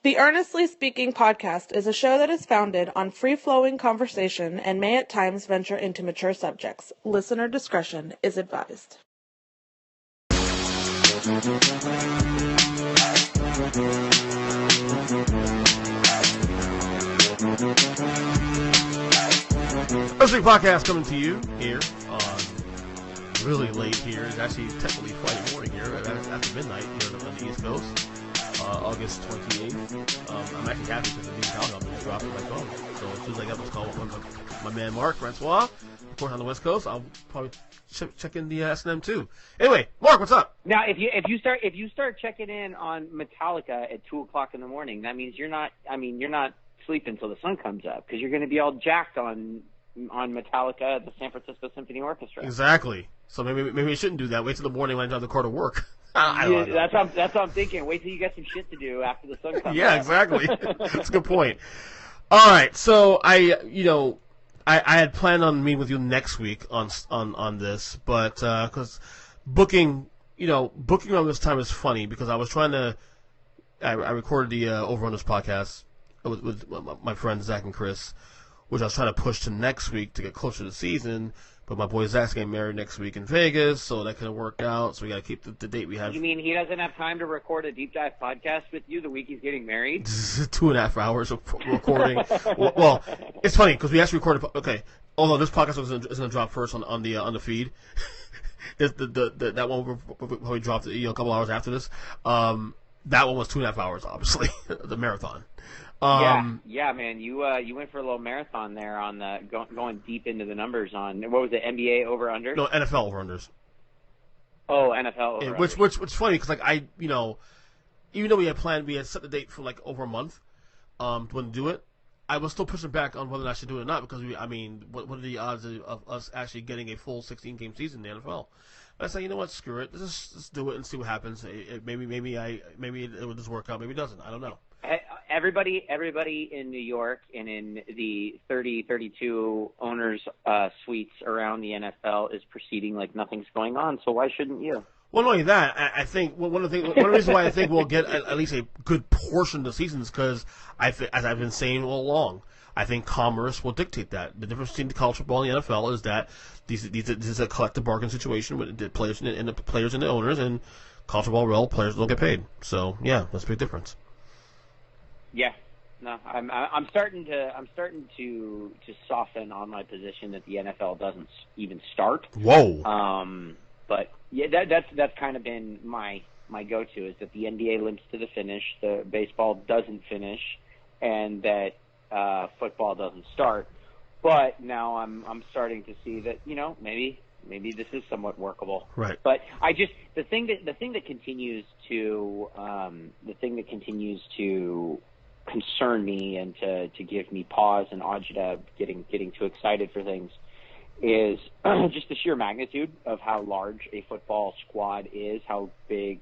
The Earnestly Speaking podcast is a show that is founded on free-flowing conversation and may at times venture into mature subjects. Listener discretion is advised. Earnestly podcast coming to you here on really late here. It's actually technically Friday morning here after midnight here on the East Coast. August 28th. I'm actually happy because the new album just dropped on my phone. So as soon as I got this call with my man Marc Francois, of course on the West Coast, I'll probably check in the S&M too. Anyway, Marc, what's up? Now, if you start checking in on Metallica at 2:00 in the morning, that means you're not sleeping until the sun comes up because you're going to be all jacked on Metallica at the San Francisco Symphony Orchestra. Exactly. So maybe we shouldn't do that. Wait till the morning when I drive the car to work. That's what I'm thinking. Wait till you get some shit to do after the sun comes Yeah, up. exactly. That's a good point. All right, so I had planned on meeting with you next week on this, but because booking around this time is funny because I was trying to. I recorded the Over on this podcast with my friends Zach and Chris, which I was trying to push to next week to get closer to the season. But my boy Zach's getting married next week in Vegas, so that couldn't work out. So we got to keep the date we have. You mean he doesn't have time to record a deep dive podcast with you the week he's getting married? 2.5 hours of recording. well, it's funny because we actually recorded. Okay, although this podcast is going to drop first on the feed. That one we dropped a couple hours after this. That one was 2.5 hours, obviously, the marathon. Yeah, man. You went for a little marathon there on the going deep into the numbers on what was it? NBA over under? No, NFL over unders. Oh, NFL over. Which funny because even though we had set the date for like over a month, to do it. I was still pushing back on whether or not I should do it or not because what are the odds of us actually getting a full 16-game season in the NFL? I said, you know what, screw it. Let's do it and see what happens. Maybe it will just work out. Maybe it doesn't. I don't know. Everybody in New York and in the 32 owners' suites around the NFL is proceeding like nothing's going on. So why shouldn't you? Well, not only that, I think one of the reasons why I think we'll get at least a good portion of the season is because as I've been saying all along, I think commerce will dictate that. The difference between the college football and the NFL is that this is a collective bargain situation with the players and the owners, and college football players don't get paid. So yeah, that's a big difference. Yeah, no, I'm starting to soften on my position that the NFL doesn't even start. Whoa. But yeah, that's kind of been my go-to is that the NBA limps to the finish, the baseball doesn't finish, and that football doesn't start. But now I'm starting to see that maybe this is somewhat workable. Right. But the thing that continues to concern me and to give me pause and agita getting too excited for things is just the sheer magnitude of how large a football squad is, how big,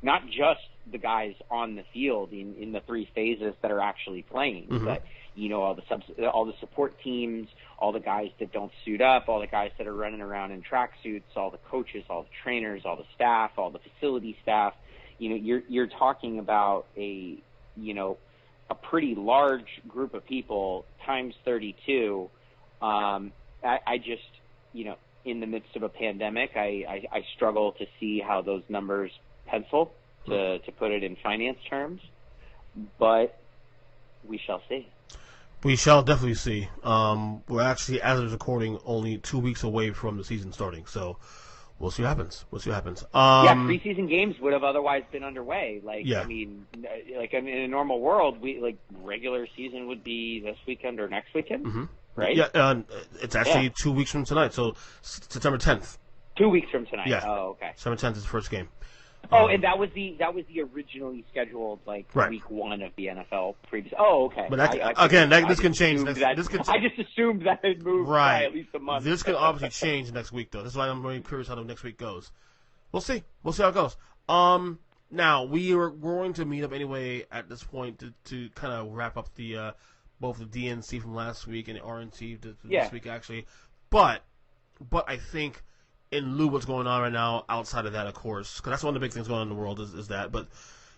not just the guys on the field in the three phases that are actually playing, mm-hmm. but all the support teams, all the guys that don't suit up, all the guys that are running around in tracksuits, all the coaches, all the trainers, all the staff, all the facility staff. You're talking about a pretty large group of people times 32. I just, in the midst of a pandemic, I struggle to see how those numbers pencil, to put it in finance terms, but we shall see. We shall definitely see. We're actually, as of recording, only 2 weeks away from the season starting, so we'll see what happens. Preseason games would have otherwise been underway. In a normal world, regular season would be this weekend or next weekend, mm-hmm. right? Yeah, it's actually 2 weeks from tonight, so September 10th. 2 weeks from tonight. Yeah. Oh, okay. September 10th is the first game. And that was the originally scheduled right. week one of the NFL previous. Oh, okay. But this can change. I just assumed that it moved by at least a month. This can obviously change next week, though. This is why I'm very curious how the next week goes. We'll see. We'll see how it goes. Now we are going to meet up anyway at this point to kind of wrap up the both the DNC from last week and the RNC this week actually. But I think, in lieu of what's going on right now, outside of that, of course, because that's one of the big things going on in the world is that. But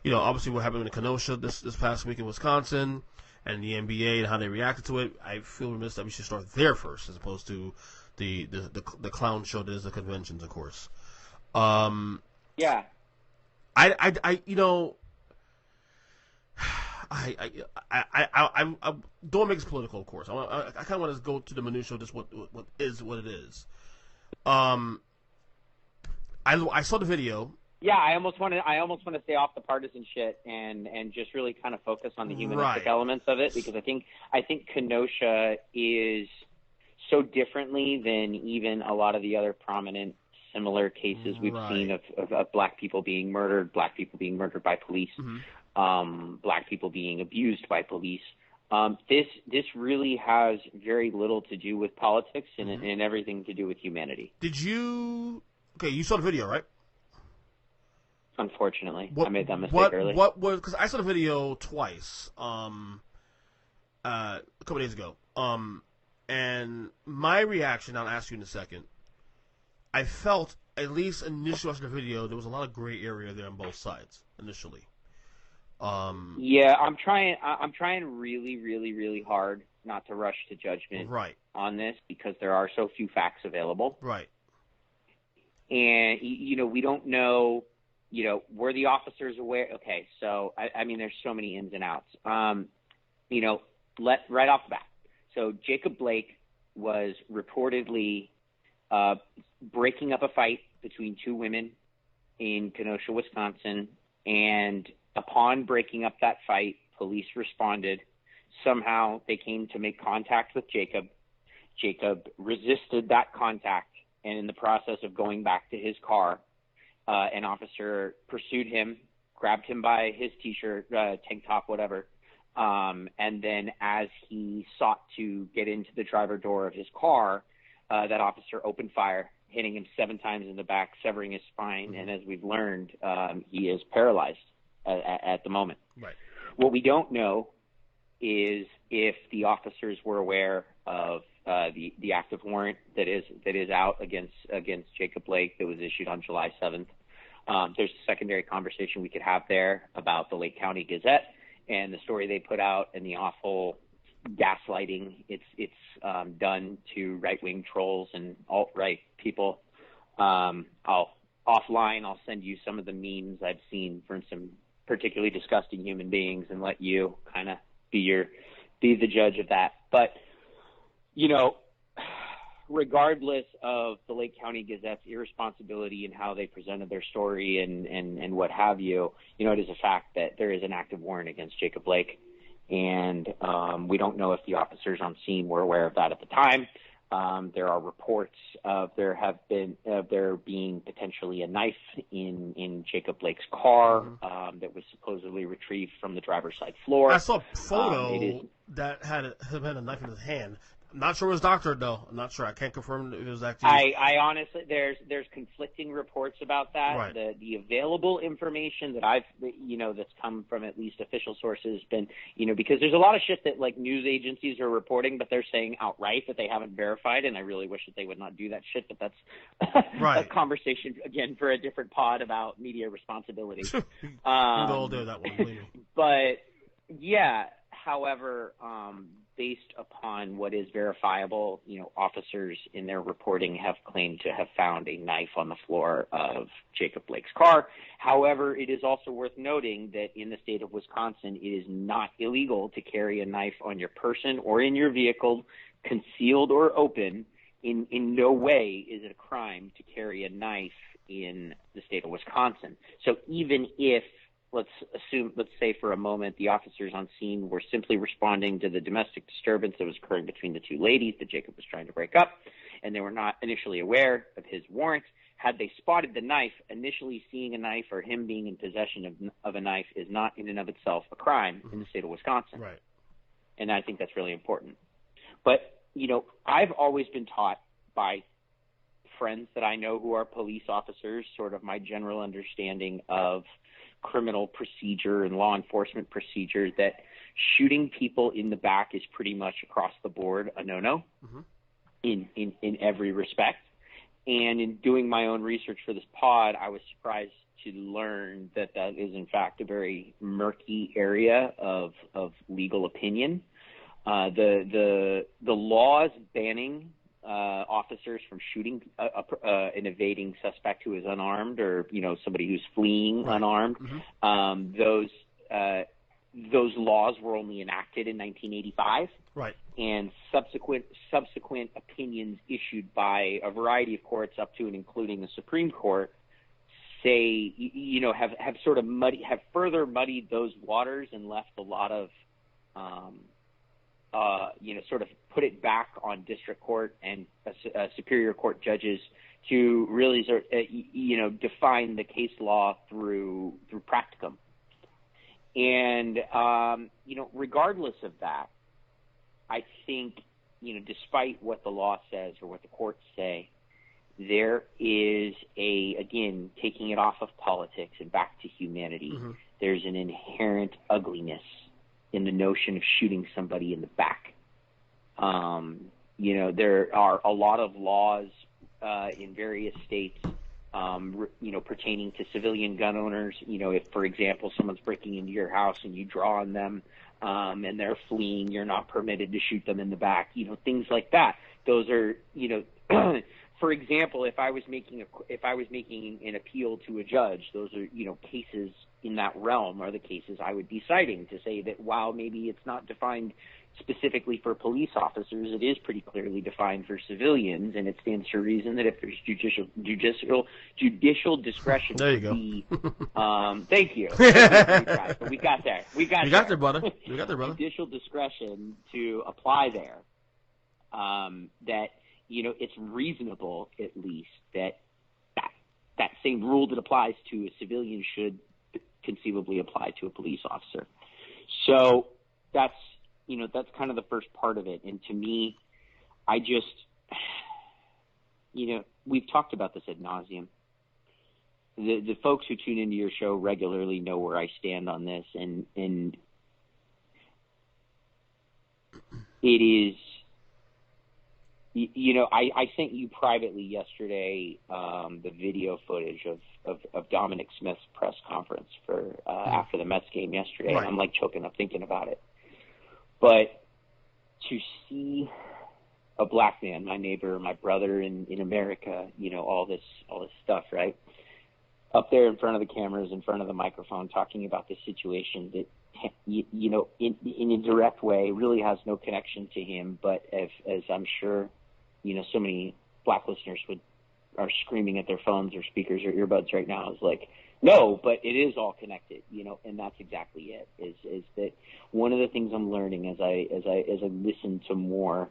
obviously what happened in Kenosha this past week in Wisconsin, and the NBA and how they reacted to it. I feel remiss that we should start there first, as opposed to the clown show that is the conventions, of course. Yeah. I don't make it political, of course. I kind of want to go to the minutia of just what it is. I saw the video. Yeah, I almost want to stay off the partisan shit and just really kind of focus on the humanistic elements of it, because I think Kenosha is so differently than even a lot of the other prominent similar cases we've seen of black people being murdered by police, black people being abused by police. This really has very little to do with politics and everything to do with humanity. You saw the video, right? Unfortunately, I made that mistake earlier. What was, because I saw the video twice, a couple days ago, and my reaction, I'll ask you in a second. I felt, at least initially watching the video, there was a lot of gray area there on both sides initially. Yeah, I'm trying really, really, really hard not to rush to judgment on this, because there are so few facts available. Right. And we don't know. Were the officers aware? Okay, so I mean, there's so many ins and outs. Right off the bat. So Jacob Blake was reportedly breaking up a fight between two women in Kenosha, Wisconsin, and upon breaking up that fight, police responded. Somehow they came to make contact with Jacob. Jacob resisted that contact, and in the process of going back to his car, an officer pursued him, grabbed him by his T-shirt, tank top, whatever, and then as he sought to get into the driver door of his car, that officer opened fire, hitting him 7 times in the back, severing his spine, and as we've learned, he is paralyzed at the moment. Right. What we don't know is if the officers were aware of the active warrant that is out against Jacob Blake that was issued on July 7th. There's a secondary conversation we could have there about the Lake County Gazette and the story they put out and the awful gaslighting it's done to right-wing trolls and alt-right people. I'll send you some of the memes I've seen from some particularly disgusting human beings and let you kind of be the judge of that. But regardless of the Lake County Gazette's irresponsibility in how they presented their story and what have you, it is a fact that there is an active warrant against Jacob Blake. And we don't know if the officers on scene were aware of that at the time. There are reports of there being potentially a knife in Jacob Blake's car that was supposedly retrieved from the driver's side floor. I saw a photo that had a knife in his hand. I'm not sure it was doctored, though. I'm not sure. I can't confirm if it was actually. I honestly, there's conflicting reports about that. Right. The available information that that's come from at least official sources been, because there's a lot of shit that like news agencies are reporting, but they're saying outright that they haven't verified, and I really wish that they would not do that shit. But that's a conversation again for a different pod about media responsibility. We'll all do that one, believe me. But yeah, however, based upon what is verifiable, officers in their reporting have claimed to have found a knife on the floor of Jacob Blake's car. However, it is also worth noting that in the state of Wisconsin, it is not illegal to carry a knife on your person or in your vehicle, concealed or open. In no way is it a crime to carry a knife in the state of Wisconsin. So even if, let's say for a moment, the officers on scene were simply responding to the domestic disturbance that was occurring between the two ladies that Jacob was trying to break up, and they were not initially aware of his warrant. Had they spotted the knife, initially seeing a knife or him being in possession of a knife is not in and of itself a crime in the state of Wisconsin. Right. And I think that's really important. But, I've always been taught by friends that I know who are police officers, sort of my general understanding of criminal procedure and law enforcement procedure, that shooting people in the back is pretty much across the board a no-no in every respect. And in doing my own research for this pod, I was surprised to learn that is in fact a very murky area of legal opinion. The laws banning officers from shooting an evading suspect who is unarmed, or somebody who's fleeing unarmed. Those laws were only enacted in 1985. Right. And subsequent opinions issued by a variety of courts, up to and including the Supreme Court, say have sort of further muddied those waters and left a lot of sort of put it back on district court and superior court judges to really define the case law through practicum. And regardless of that, I think despite what the law says or what the courts say, there is again, taking it off of politics and back to humanity, there's an inherent ugliness in the notion of shooting somebody in the back. There are a lot of laws in various states, pertaining to civilian gun owners. If, for example, someone's breaking into your house and you draw on them and they're fleeing, you're not permitted to shoot them in the back. Things like that. Those are, for example, if I was making an appeal to a judge, those are, cases in that realm are the cases I would be citing to say that while maybe it's not defined specifically for police officers, it is pretty clearly defined for civilians, and it stands to reason that if there's judicial discretion, there you go. Thank you. But we got there. You got there, brother. Judicial discretion to apply there. That it's reasonable, at least, that same rule that applies to a civilian should conceivably apply to a police officer. So that's kind of the first part of it. And to me, I just, we've talked about this ad nauseum. The folks who tune into your show regularly know where I stand on this, and it is, I sent you privately yesterday the video footage of Dominic Smith's press conference for after the Mets game yesterday. Right. I'm like choking up thinking about it. But to see a black man, my neighbor, my brother in America, all this stuff, right, up there in front of the cameras, in front of the microphone, talking about this situation that, in a direct way really has no connection to him, but as I'm sure, so many black listeners are screaming at their phones or speakers or earbuds right now, is like, no, but it is all connected, and that's exactly it. Is that one of the things I'm learning as I listen to more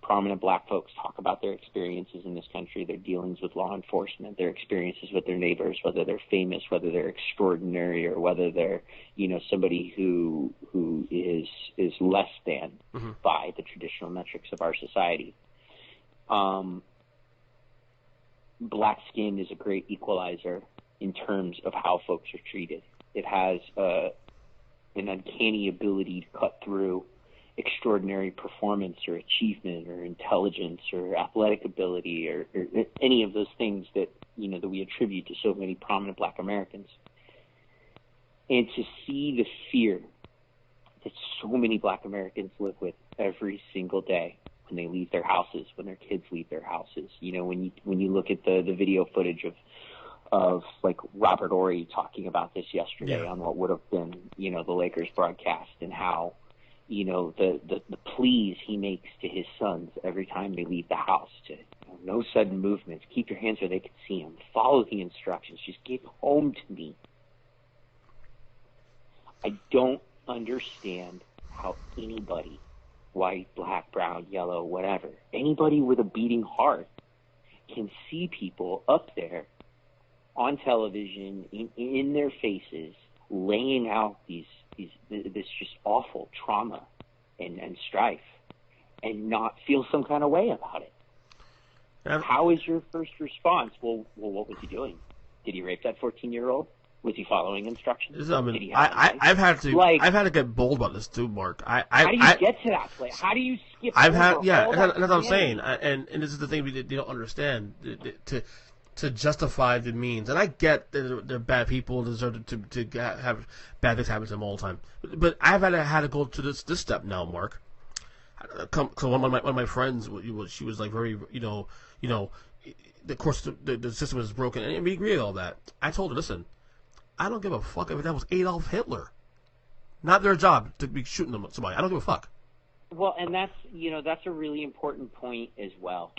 prominent black folks talk about their experiences in this country, their dealings with law enforcement, their experiences with their neighbors, whether they're famous, whether they're extraordinary, or whether they're, somebody who is less than by the traditional metrics of our society. Black skin is a great equalizer in terms of how folks are treated. It has an uncanny ability to cut through extraordinary performance or achievement or intelligence or athletic ability or any of those things that that we attribute to so many prominent black Americans. And to see the fear that so many black Americans live with every single day when they leave their houses, when their kids leave their houses. When you look at the video footage of like Robert Horry talking about this yesterday on what would have been, the Lakers broadcast, and how, the pleas he makes to his sons every time they leave the house to no sudden movements, keep your hands where they can see them, follow the instructions, just get home to me. I don't understand how anybody, white, black, brown, yellow, whatever, anybody with a beating heart can see people up there on television in their faces laying out this just awful trauma and strife and not feel some kind of way about it. How is your first response? Well, what was he doing? Did he rape that 14-year-old? Was he following instructions? I've had to get bold about this too, Mark. How do you get to that place? How do you skip? That's what I'm saying, and this is the thing they don't understand. to justify the means. And I get that they're bad people, deserve to have bad things happen to them all the time. But I've had to go to this step now, Mark. So one of my friends, she was like very, of course the system is broken, and we agree with all that. I told her, listen, I don't give a fuck if that was Adolf Hitler. Not their job to be shooting somebody. I don't give a fuck. Well, and that's a really important point as well.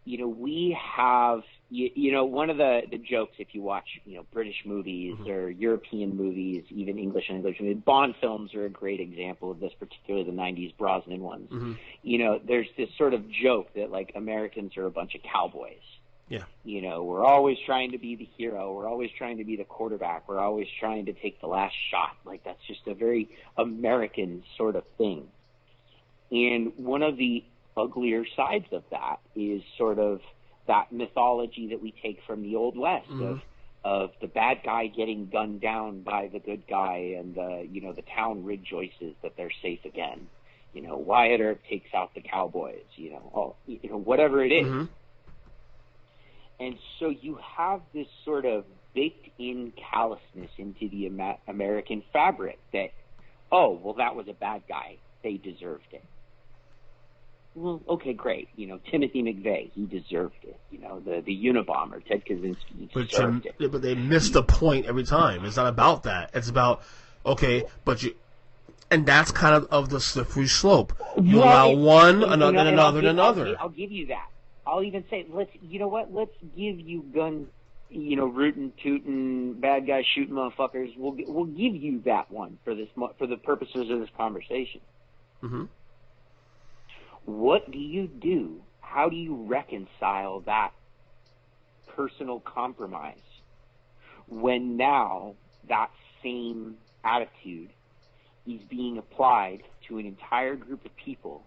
We have, one of the jokes, if you watch, British movies Mm-hmm. or European movies, even English movies, Bond films are a great example of this, particularly the 90s Brosnan ones. Mm-hmm. There's this sort of joke that, like, Americans are a bunch of cowboys. Yeah. We're always trying to be the hero. We're always trying to be the quarterback. We're always trying to take the last shot. Like, that's just a very American sort of thing. And one of the uglier sides of that is sort of that mythology that we take from the Old West of the bad guy getting gunned down by the good guy, and the town rejoices that they're safe again. Wyatt Earp takes out the cowboys. Whatever it is. Mm-hmm. And so you have this sort of baked-in callousness into the American fabric that, oh, well, that was a bad guy. They deserved it. Well, okay, great. Timothy McVeigh, he deserved it. The Unabomber, Ted Kaczynski, he deserved it. But they miss the point every time. It's not about that. It's about, okay, and that's kind of the slippery slope. You allow one, another, and another, and another. I'll give you that. I'll even say, let's give you gun, rootin' tootin', bad guys shooting motherfuckers. We'll give you that one for the purposes of this conversation. Mm-hmm. What do you do? How do you reconcile that personal compromise when now that same attitude is being applied to an entire group of people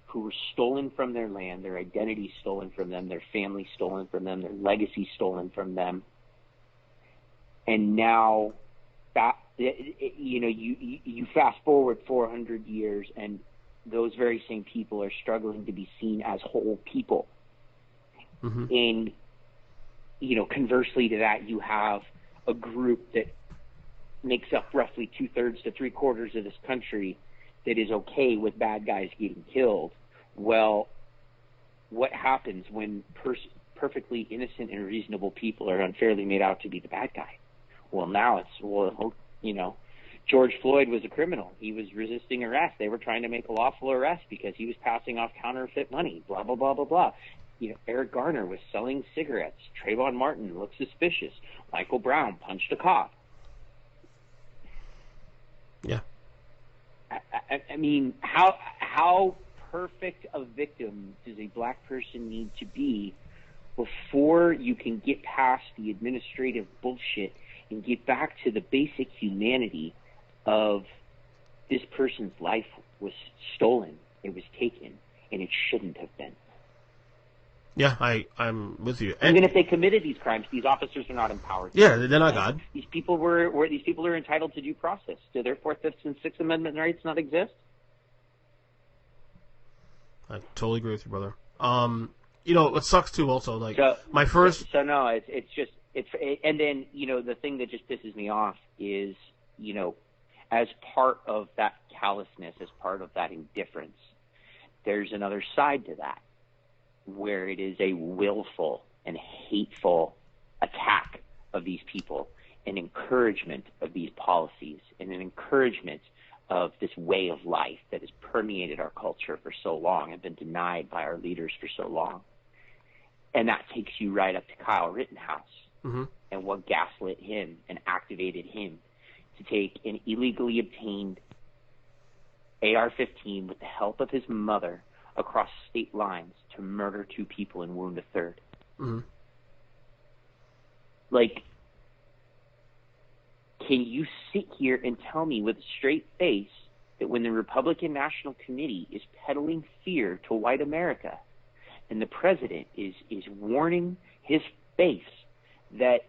who were stolen from their land, their identity stolen from them, their family stolen from them, their legacy stolen from them, and now that you fast forward 400 years, and those very same people are struggling to be seen as whole people. Mm-hmm. And conversely to that, you have a group that makes up roughly 2/3 to 3/4 of this country that is okay with bad guys getting killed. Well, what happens when perfectly innocent and reasonable people are unfairly made out to be the bad guy? Well, now George Floyd was a criminal. He was resisting arrest. They were trying to make a lawful arrest because he was passing off counterfeit money, blah, blah, blah, blah, blah. Eric Garner was selling cigarettes. Trayvon Martin looked suspicious. Michael Brown punched a cop. Yeah. I mean, how perfect a victim does a black person need to be before you can get past the administrative bullshit and get back to the basic humanity of this person's life was stolen, it was taken, and it shouldn't have been. Yeah, I'm with you. Even if they committed these crimes, these officers are not empowered. Yeah, they're not God. These people these people are entitled to due process. Do their Fourth, Fifth, and Sixth Amendment rights not exist? I totally agree with you, brother. It sucks too. Also, like my first. So no, and then the thing that just pisses me off is as part of that callousness, as part of that indifference, there's another side to that, where it is a willful and hateful attack of these people, an encouragement of these policies, and an encouragement of this way of life that has permeated our culture for so long and been denied by our leaders for so long. And that takes you right up to Kyle Rittenhouse and what gaslit him and activated him to take an illegally obtained AR-15 with the help of his mother across state lines to murder 2 people and wound a third. Mm-hmm. Like, can you sit here and tell me with a straight face that when the Republican National Committee is peddling fear to white America and the president is warning his face that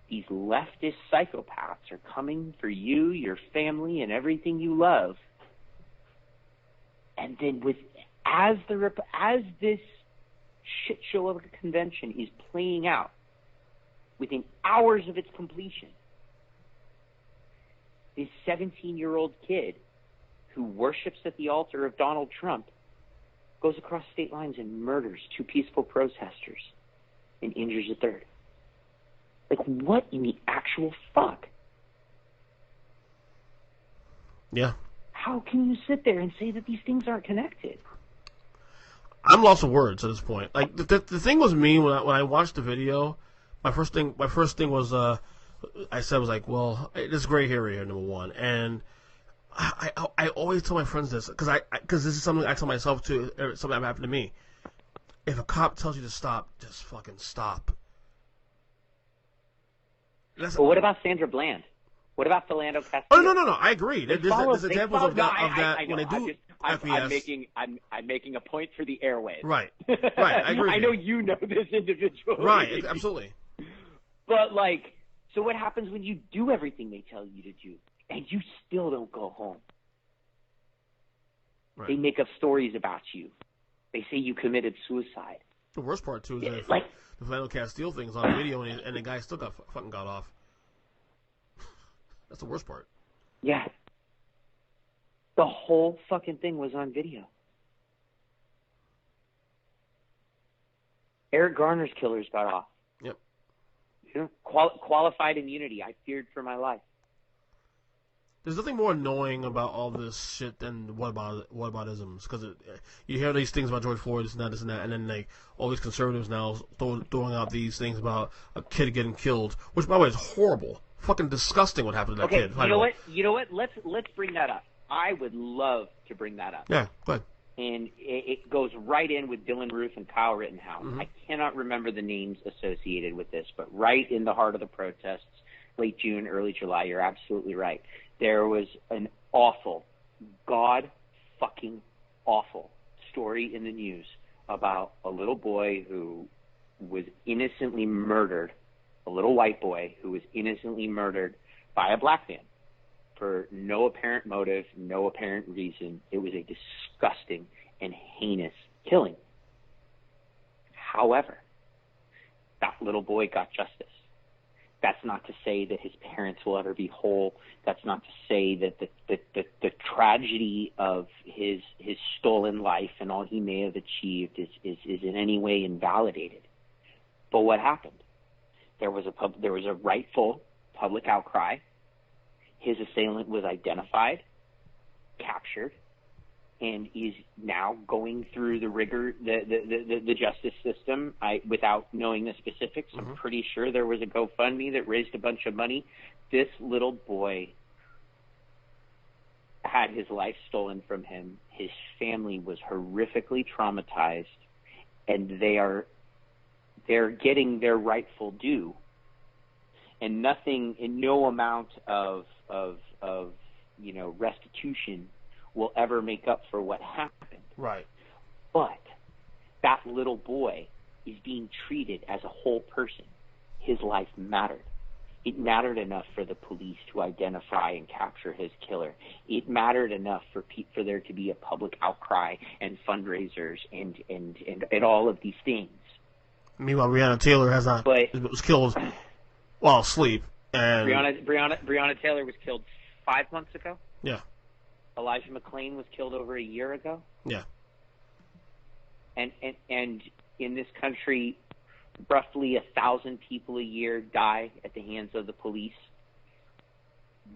these leftist psychopaths are coming for you, your family, and everything you love, and then as this shit show of a convention is playing out, within hours of its completion, this 17-year-old kid who worships at the altar of Donald Trump goes across state lines and murders 2 peaceful protesters and injures a third. Like, what in the actual fuck? Yeah. How can you sit there and say that these things aren't connected? I'm lost of words at this point. Like the thing was me when I watched the video. My first thing was I said was like, well, there's gray area here, number one, and I always tell my friends this because this is something I tell myself too. Something that happened to me. If a cop tells you to stop, just fucking stop. But what about Sandra Bland? What about Philando Castile? Oh no! I agree. There's examples of that I know, when they do FBS. I'm making a point for the airwaves. Right. I agree. I know you know this individual. Right. Absolutely. But like, so what happens when you do everything they tell you to do and you still don't go home? Right. They make up stories about you. They say you committed suicide. The worst part too is that like, the Philando Castile thing's on video and the guy still got off. That's the worst part. Yeah. The whole fucking thing was on video. Eric Garner's killers got off. Yep. You know, qualified immunity. I feared for my life. There's nothing more annoying about all this shit than whataboutisms, because you hear these things about George Floyd, this and that, and then like all these conservatives now throwing out these things about a kid getting killed, which by the way is horrible, fucking disgusting what happened to that kid. You know what? Let's bring that up. I would love to bring that up. Yeah, go ahead. And it goes right in with Dylan Roof and Kyle Rittenhouse. Mm-hmm. I cannot remember the names associated with this, but right in the heart of the protests, late June, early July, you're absolutely right. There was an awful, God-fucking-awful story in the news about a little boy who was innocently murdered, a little white boy who was innocently murdered by a black man for no apparent motive, no apparent reason. It was a disgusting and heinous killing. However, that little boy got justice. That's not to say that his parents will ever be whole. That's not to say that the tragedy of his stolen life and all he may have achieved is in any way invalidated. But what happened? There was a rightful public outcry. His assailant was identified, captured, and is now going through the rigor, the justice system. Without knowing the specifics, I'm pretty sure there was a GoFundMe that raised a bunch of money. This little boy had his life stolen from him. His family was horrifically traumatized, and they're getting their rightful due. And no amount of restitution will ever make up for what happened. Right. But that little boy is being treated as a whole person. His life mattered. It mattered enough for the police to identify and capture his killer. It mattered enough for there to be a public outcry and fundraisers and all of these things. Meanwhile, Breonna Taylor was killed while asleep. And Breonna Taylor was killed 5 months ago. Yeah. Elijah McClain was killed over a year ago. Yeah. And in this country, roughly 1,000 people a year die at the hands of the police.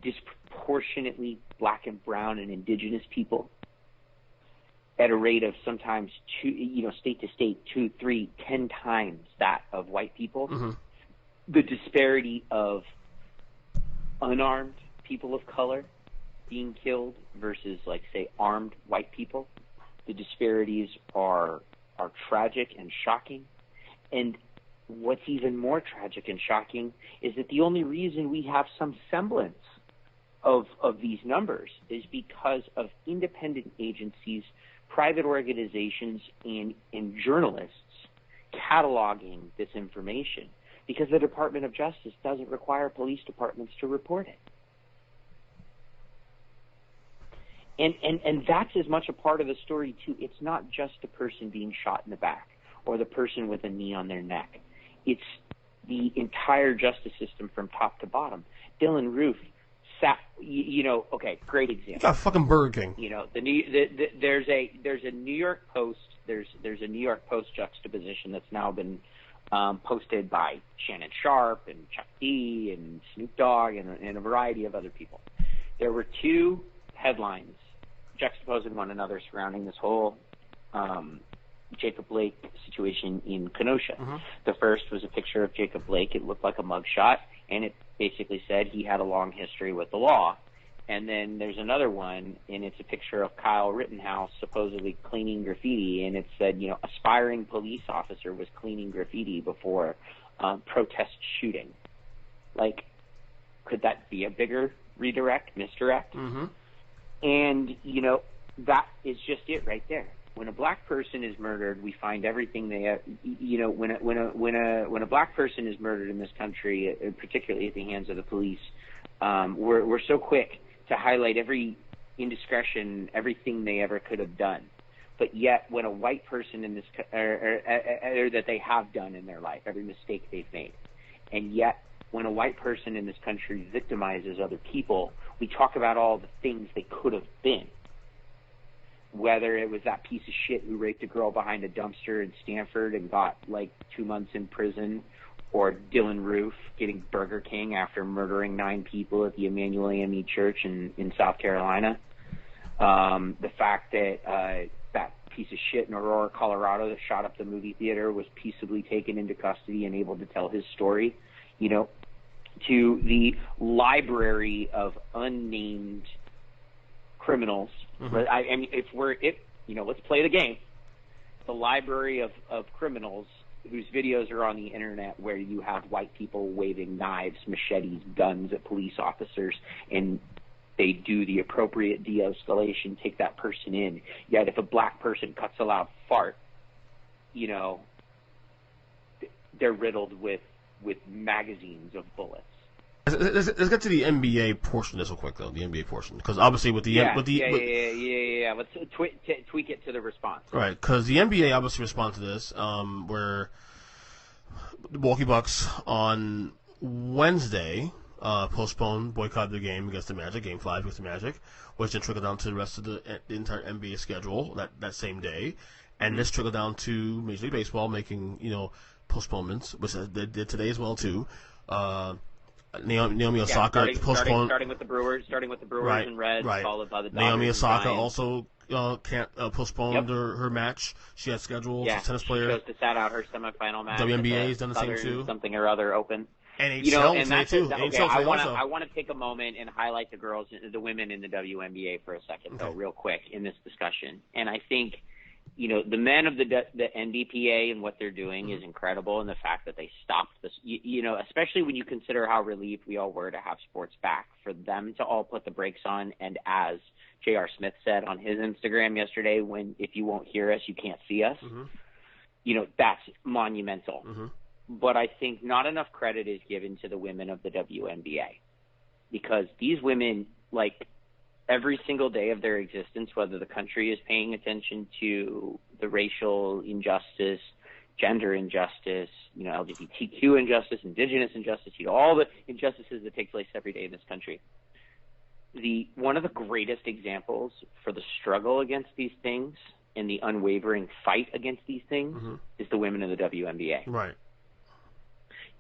Disproportionately black and brown and indigenous people at a rate of sometimes state to state 2, 3, 10 times that of white people. Mm-hmm. The disparity of unarmed people of color being killed versus, like, say, armed white people, the disparities are tragic and shocking. And what's even more tragic and shocking is that the only reason we have some semblance of these numbers is because of independent agencies, private organizations, and journalists cataloging this information, because the Department of Justice doesn't require police departments to report it. And that's as much a part of the story, too. It's not just the person being shot in the back or the person with a knee on their neck. It's the entire justice system from top to bottom. Dylan Roof sat, okay, great example. You got fucking Burger King. There's a New York Post, there's a New York Post juxtaposition that's now been posted by Shannon Sharp and Chuck D and Snoop Dogg and a variety of other people. There were two headlines juxtaposing one another surrounding this whole Jacob Blake situation in Kenosha. Mm-hmm. The first was a picture of Jacob Blake. It looked like a mugshot, and it basically said he had a long history with the law. And then there's another one, and it's a picture of Kyle Rittenhouse supposedly cleaning graffiti, and it said, aspiring police officer was cleaning graffiti before protest shooting. Like, could that be a bigger misdirect? Mm-hmm. And, that is just it right there. When a black person is murdered, we find everything they have. When a black person is murdered in this country, particularly at the hands of the police, we're so quick to highlight every indiscretion, everything they ever could have done. But yet, when a white person in this, or that they have done in their life, every mistake they've made, and yet when a white person in this country victimizes other people, we talk about all the things they could have been. Whether it was that piece of shit who raped a girl behind a dumpster in Stanford and got like 2 months in prison, or Dylan Roof getting Burger King after murdering 9 people at the Emmanuel AME Church in South Carolina. The fact that that piece of shit in Aurora, Colorado that shot up the movie theater was peaceably taken into custody and able to tell his story, to the library of unnamed criminals. Mm-hmm. I mean, let's play the game. The library of criminals whose videos are on the internet where you have white people waving knives, machetes, guns at police officers, and they do the appropriate de-escalation, take that person in. Yet if a black person cuts a loud fart, they're riddled with magazines of bullets. Let's get to the NBA portion of this real quick, though. The NBA portion, because obviously with the Let's tweak it to the response. Right, because the NBA obviously responded to this, where the Milwaukee Bucks on Wednesday boycotted the game against the Magic, Game 5 against the Magic, which then trickled down to the rest of the entire NBA schedule that same day, and this trickled down to Major League Baseball making postponements, which they did today as well too. Naomi Osaka postponed. Starting with the Brewers right, and Reds, right. followed by the Dodgers. Naomi Osaka and also can't postponed her match. She had scheduled. Yeah, as a tennis player. She chose to sat out her semifinal match. WNBA has done the same too. Something or other open. NHL and that's too. Okay, NHL I also. want to take a moment and highlight the women in the WNBA for a second, though, real quick in this discussion. And I think, the men of the NBPA and what they're doing is incredible, and the fact that they stopped this, especially when you consider how relieved we all were to have sports back, for them to all put the brakes on. And as J.R. Smith said on his Instagram yesterday, if you won't hear us, you can't see us, that's monumental. Mm-hmm. But I think not enough credit is given to the women of the WNBA, because these women, like, every single day of their existence, whether the country is paying attention to the racial injustice, gender injustice, LGBTQ injustice, indigenous injustice, all the injustices that take place every day in this country. One of the greatest examples for the struggle against these things and the unwavering fight against these things is the women of the WNBA. Right.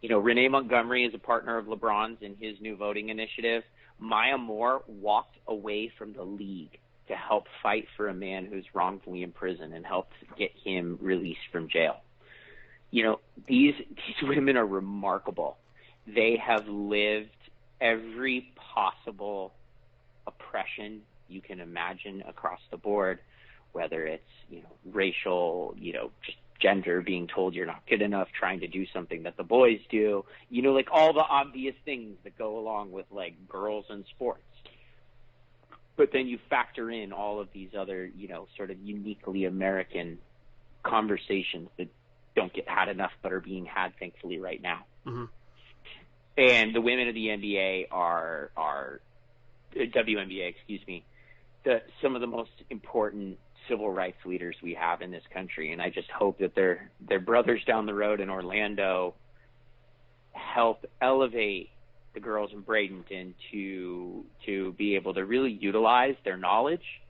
Renee Montgomery is a partner of LeBron's in his new voting initiative. Maya Moore walked away from the league to help fight for a man who's wrongfully in prison and help get him released from jail. These women are remarkable. They have lived every possible oppression you can imagine across the board, whether it's, racial, just gender, being told you're not good enough, trying to do something that the boys do, like all the obvious things that go along with like girls in sports. But then you factor in all of these other, sort of uniquely American conversations that don't get had enough but are being had, thankfully, right now. Mm-hmm. And the women of the NBA are WNBA, excuse me, some of the most important civil rights leaders we have in this country, and I just hope that their brothers down the road in Orlando help elevate the girls in Bradenton to be able to really utilize their knowledge,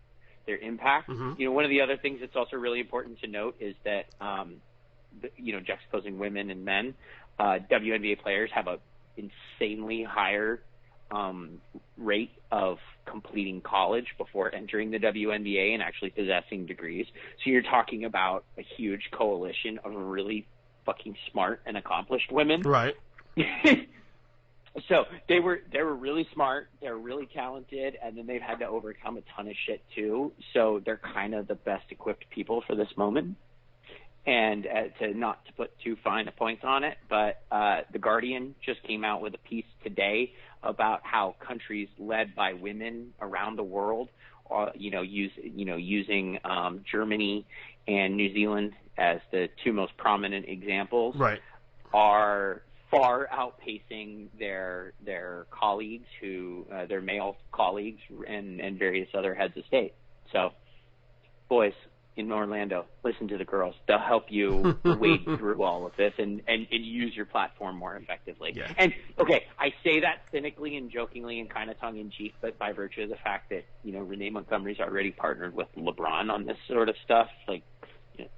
their impact. Mm-hmm. One of the other things that's also really important to note is that, juxtaposing women and men, WNBA players have a insanely higher rate of completing college before entering the WNBA and actually possessing degrees. So you're talking about a huge coalition of really fucking smart and accomplished women. Right. So they were really smart, they were really talented, and then they've had to overcome a ton of shit too. So they're kind of the best equipped people for this moment. And not to put too fine a point on it, but The Guardian just came out with a piece today about how countries led by women around the world, using Germany and New Zealand as the two most prominent examples, right, are far outpacing their colleagues, their male colleagues, and various other heads of state. So, boys in Orlando, listen to the girls. They'll help you wade through all of this and use your platform more effectively. Yeah. And, okay, I say that cynically and jokingly and kind of tongue-in-cheek, but by virtue of the fact that, Renee Montgomery's already partnered with LeBron on this sort of stuff,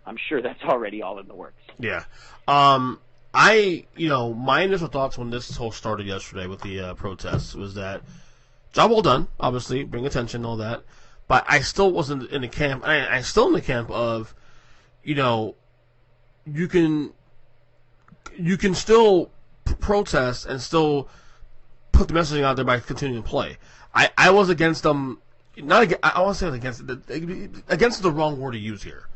I'm sure that's already all in the works. Yeah. My initial thoughts when this whole started yesterday with the protests was that job well done, obviously, bring attention, all that. But I still wasn't in the camp. I'm still in the camp of, you can still protest and still put the messaging out there by continuing to play. I was against them. I want to say against the wrong word to use here.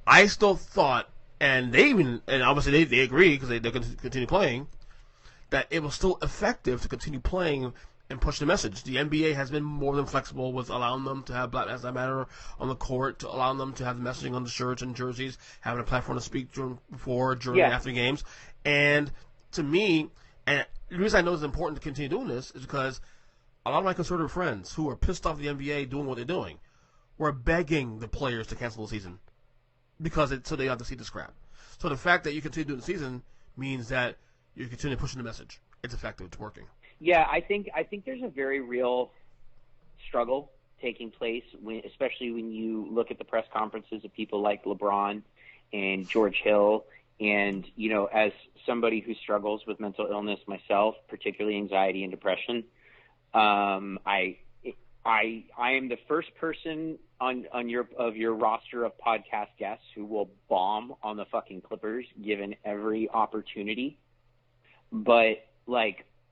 I still thought, and obviously they agree because they continue playing, that it was still effective to continue playing and push the message. The NBA has been more than flexible with allowing them to have Black Lives Matter on the court, to allowing them to have the messaging on the shirts and jerseys, having a platform to speak during and after games. And to me, and the reason I know it's important to continue doing this is because a lot of my conservative friends who are pissed off the NBA doing what they're doing were begging the players to cancel the season so they have to see this crap. So the fact that you continue doing the season means that you continue pushing the message. It's effective. It's working. Yeah, I think there's a very real struggle taking place, especially when you look at the press conferences of people like LeBron and George Hill. And, as somebody who struggles with mental illness myself, particularly anxiety and depression, I am the first person on your roster of podcast guests who will bomb on the fucking Clippers given every opportunity. But,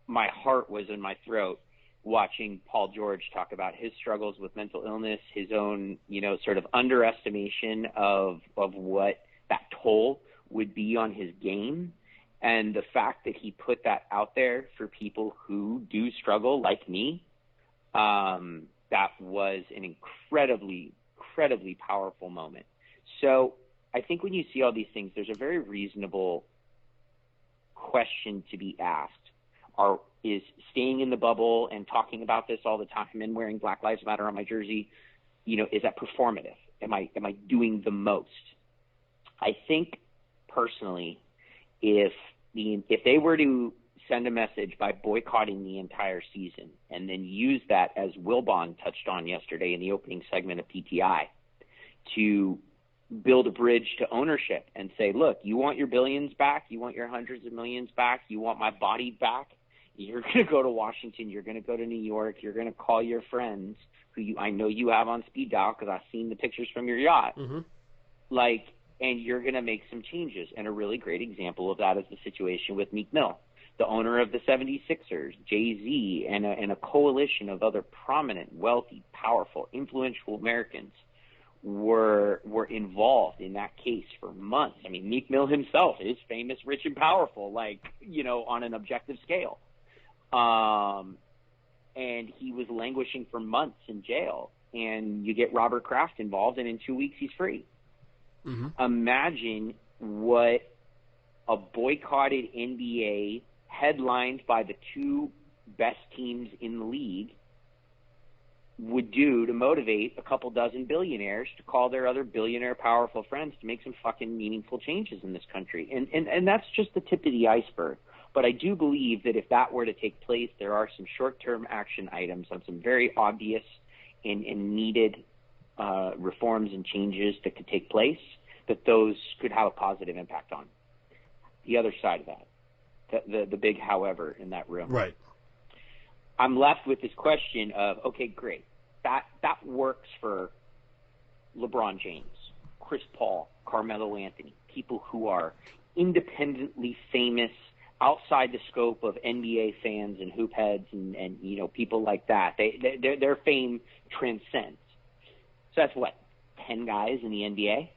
my heart was in my throat watching Paul George talk about his struggles with mental illness, his own, sort of underestimation of what that toll would be on his game. And the fact that he put that out there for people who do struggle like me, that was an incredibly, incredibly powerful moment. So I think when you see all these things, there's a very reasonable question to be asked. Is staying in the bubble and talking about this all the time and wearing Black Lives Matter on my jersey, is that performative? Am I doing the most? I think personally, if they were to send a message by boycotting the entire season and then use that, as Wilbon touched on yesterday in the opening segment of PTI, to build a bridge to ownership and say, look, you want your billions back, you want your hundreds of millions back, you want my body back, you're going to go to Washington, you're going to go to New York, you're going to call your friends who I know you have on speed dial because I've seen the pictures from your yacht, and you're going to make some changes. And a really great example of that is the situation with Meek Mill, the owner of the 76ers, Jay-Z, and a coalition of other prominent, wealthy, powerful, influential Americans were involved in that case for months. I mean, Meek Mill himself is famous, rich, and powerful, on an objective scale. And he was languishing for months in jail. And you get Robert Kraft involved, and in 2 weeks he's free. Mm-hmm. Imagine what a boycotted NBA headlined by the two best teams in the league would do to motivate a couple dozen billionaires to call their other billionaire powerful friends to make some fucking meaningful changes in this country. And that's just the tip of the iceberg. But I do believe that if that were to take place, there are some short-term action items on some very obvious and needed reforms and changes that could take place, that those could have a positive impact on. The other side of that, the big however in that room. Right. I'm left with this question of, okay, great. That works for LeBron James, Chris Paul, Carmelo Anthony, people who are independently famous outside the scope of NBA fans and hoop heads and people like that. Their fame transcends. So that's what, 10 guys in the NBA?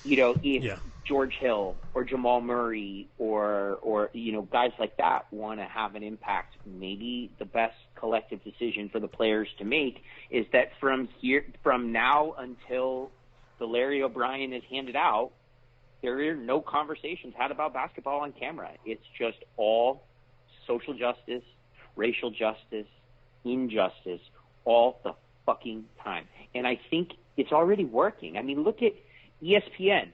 If George Hill or Jamal Murray or guys like that want to have an impact, maybe the best collective decision for the players to make is that from now until the Larry O'Brien is handed out, there are no conversations had about basketball on camera. It's just all social justice, racial justice, injustice, all the fucking time. And I think it's already working. I mean, look at ESPN.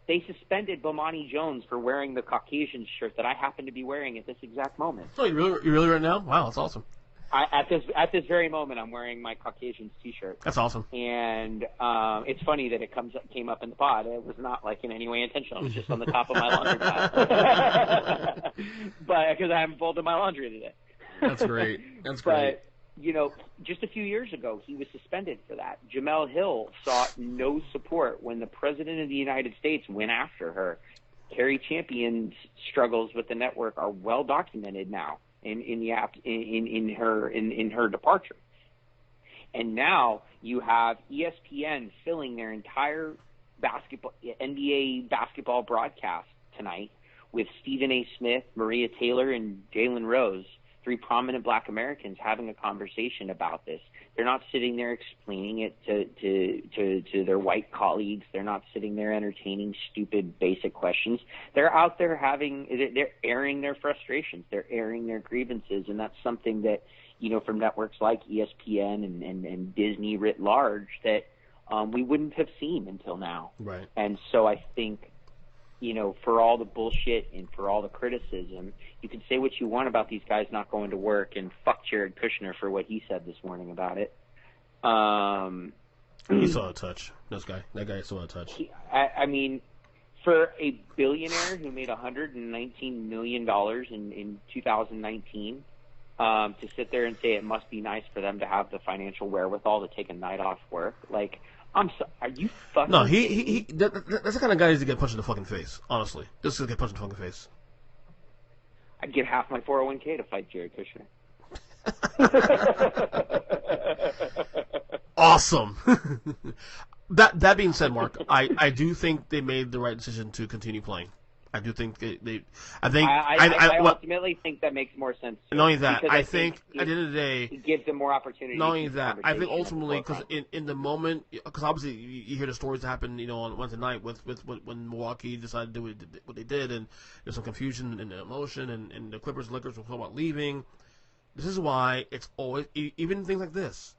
They suspended Bomani Jones for wearing the Caucasian shirt that I happen to be wearing at this exact moment. Oh, you really right now? Wow, that's awesome. At this very moment, I'm wearing my Caucasians T-shirt. That's awesome. And it's funny that it came up in the pod. It was not like in any way intentional. It was just on the top of my laundry pile. But because I haven't folded my laundry today. That's great. That's great. But just a few years ago, he was suspended for that. Jamel Hill sought no support when the President of the United States went after her. Carrie Champion's struggles with the network are well documented now in her departure. And now you have ESPN filling their entire NBA basketball broadcast tonight with Stephen A. Smith, Maria Taylor, and Jalen Rose, three prominent Black Americans having a conversation about this. They're not sitting there explaining it to their white colleagues. They're not sitting there entertaining stupid, basic questions. They're out there they're airing their frustrations. They're airing their grievances, and that's something that, from networks like ESPN and Disney writ large that we wouldn't have seen until now. Right. And so I think, for all the bullshit and for all the criticism, you can say what you want about these guys not going to work, and fuck Jared Kushner for what he said this morning about it. He saw a touch. That guy saw a touch. I mean, for a billionaire who made $119 million in 2019, to sit there and say it must be nice for them to have the financial wherewithal to take a night off work, like, are you fucking... No, that's the kind of guy who's to get punched in the fucking face, honestly. Just to get punched in the fucking face. I'd give half my 401k to fight Jared Kushner. Awesome. That being said, Mark, I do think they made the right decision to continue playing. I do think I ultimately think that makes more sense. Not only that, I think at the end of the day, it gives them more opportunity. Not only that, I think ultimately, because in the moment, because obviously you hear the stories that happened, on Wednesday night with when Milwaukee decided to do what they did, and there's some confusion and emotion, and the Clippers and Lakers were talking about leaving. This is why it's always, even things like this,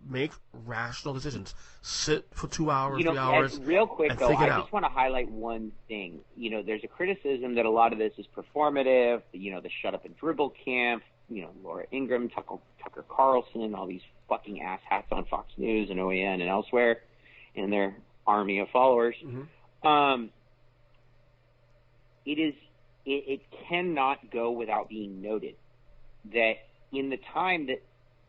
make rational decisions. Sit for 2 hours, 3 hours. Real quick, and though, think it I out. just want to highlight one thing. There's a criticism that a lot of this is performative. The shut up and dribble camp. Laura Ingraham, Tucker Carlson, all these fucking asshats on Fox News and OAN and elsewhere, and their army of followers. Mm-hmm. It cannot go without being noted that in the time that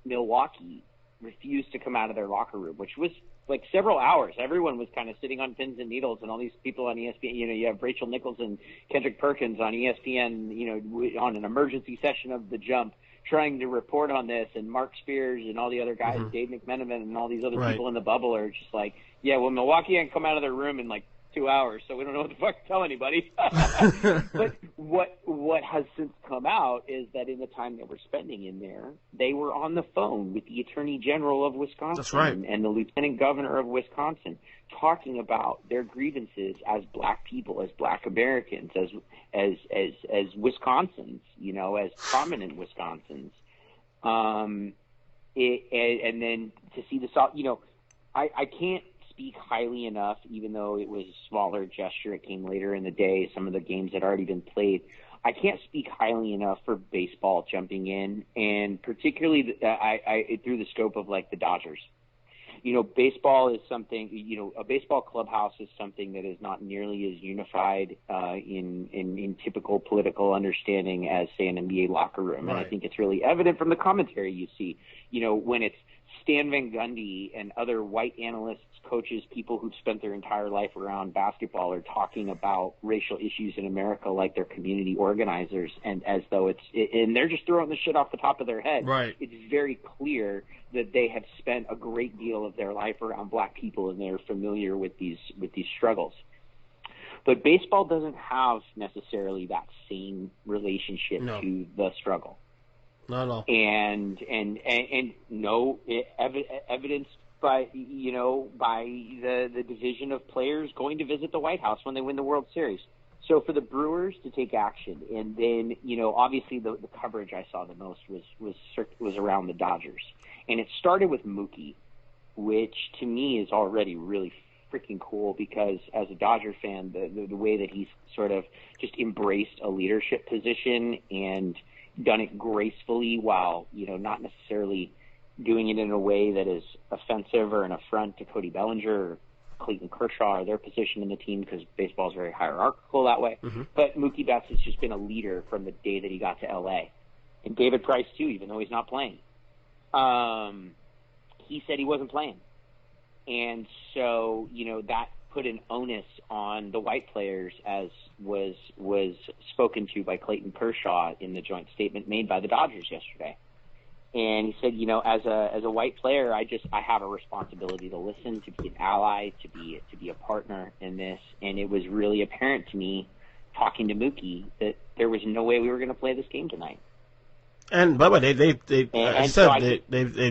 Milwaukee refused to come out of their locker room, which was like several hours. Everyone was kind of sitting on pins and needles, and all these people on ESPN, you have Rachel Nichols and Kendrick Perkins on ESPN, on an emergency session of The Jump, trying to report on this, and Mark Spears and all the other guys, Dave McMenamin and all these other people in the bubble are just like, yeah, well, Milwaukee ain't come out of their room in like 2 hours, so we don't know what the fuck to tell anybody. But what has since come out is that in the time they were spending in there, they were on the phone with the Attorney General of Wisconsin. That's right. And the Lieutenant Governor of Wisconsin, talking about their grievances as Black people, as Black Americans, as Wisconsins, as prominent Wisconsins. And then to see this, I can't speak highly enough, even though it was a smaller gesture. It came later in the day. Some of the games had already been played. I can't speak highly enough for baseball jumping in, and particularly through the scope of like the Dodgers. Baseball is something, a baseball clubhouse is something that is not nearly as unified in typical political understanding as, say, an NBA locker room. Right. And I think it's really evident from the commentary you see, when it's Stan Van Gundy and other white analysts, coaches, people who've spent their entire life around basketball are talking about racial issues in America like they're community organizers, and as though and they're just throwing the shit off the top of their head. Right. It's very clear that they have spent a great deal of their life around black people and they're familiar with these struggles. But baseball doesn't have necessarily that same relationship to the struggle. Not at all. And no evidenced by the division of players going to visit the White House when they win the World Series. So for the Brewers to take action, and then obviously the coverage I saw the most was around the Dodgers, and it started with Mookie, which to me is already really freaking cool because as a Dodger fan, the way that he's sort of just embraced a leadership position and done it gracefully while not necessarily doing it in a way that is offensive or an affront to Cody Bellinger or Clayton Kershaw or their position in the team, because baseball is very hierarchical that way. Mm-hmm. But Mookie Betts has just been a leader from the day that he got to L.A. And David Price, too, even though he's not playing. He said he wasn't playing. And so, that put an onus on the white players, as was spoken to by Clayton Kershaw in the joint statement made by the Dodgers yesterday. And he said, as a white player, I have a responsibility to listen, to be an ally, to be a partner in this. And it was really apparent to me, talking to Mookie, that there was no way we were going to play this game tonight. And by the way, they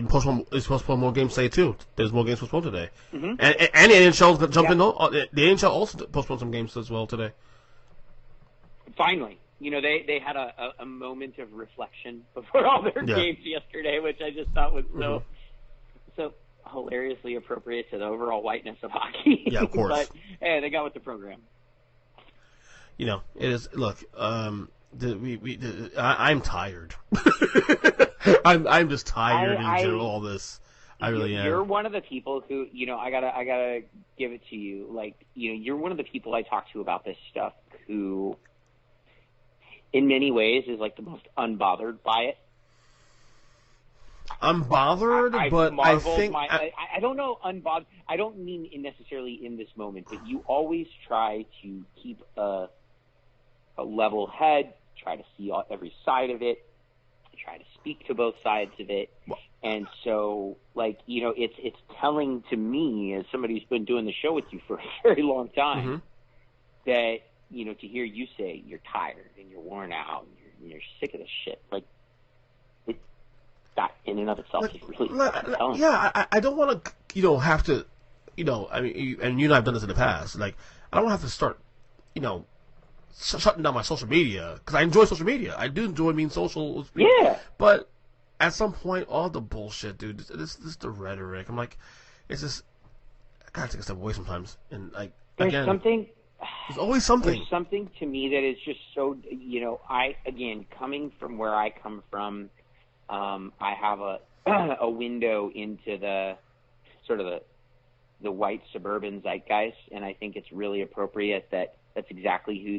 postponed. It's postponed more games today too. There's more games postponed today, and the NHL jumped in. The NHL also postponed some games as well today. Finally, they had a moment of reflection before all their games yesterday, which I just thought was so hilariously appropriate to the overall whiteness of hockey. Yeah, of course. But hey, they got with the program. It is. Look, I'm tired. I'm just tired in general. All this, I really am. You're one of the people who, I gotta give it to you. Like, you're one of the people I talk to about this stuff who, in many ways, is like the most unbothered by it. Unbothered, but I think I don't know unbothered. I don't mean necessarily in this moment, but you always try to keep a level head, try to see every side of it, try to speak to both sides of it. And so, it's telling to me, as somebody who's been doing the show with you for a very long time, that, to hear you say you're tired and you're worn out and you're sick of this shit, that in and of itself is really telling. Yeah, I don't want to, have to, I mean, and you and I have done this in the past. Like, I don't have to start, shutting down my social media, because I enjoy social media. I do enjoy being social. Yeah. But at some point, all the bullshit, dude, this the rhetoric. I'm like, it's just, I gotta take a step away sometimes. And there's always something. There's something to me that is just so, coming from where I come from, I have a window into the sort of the white suburban zeitgeist, and I think it's really appropriate that that's exactly who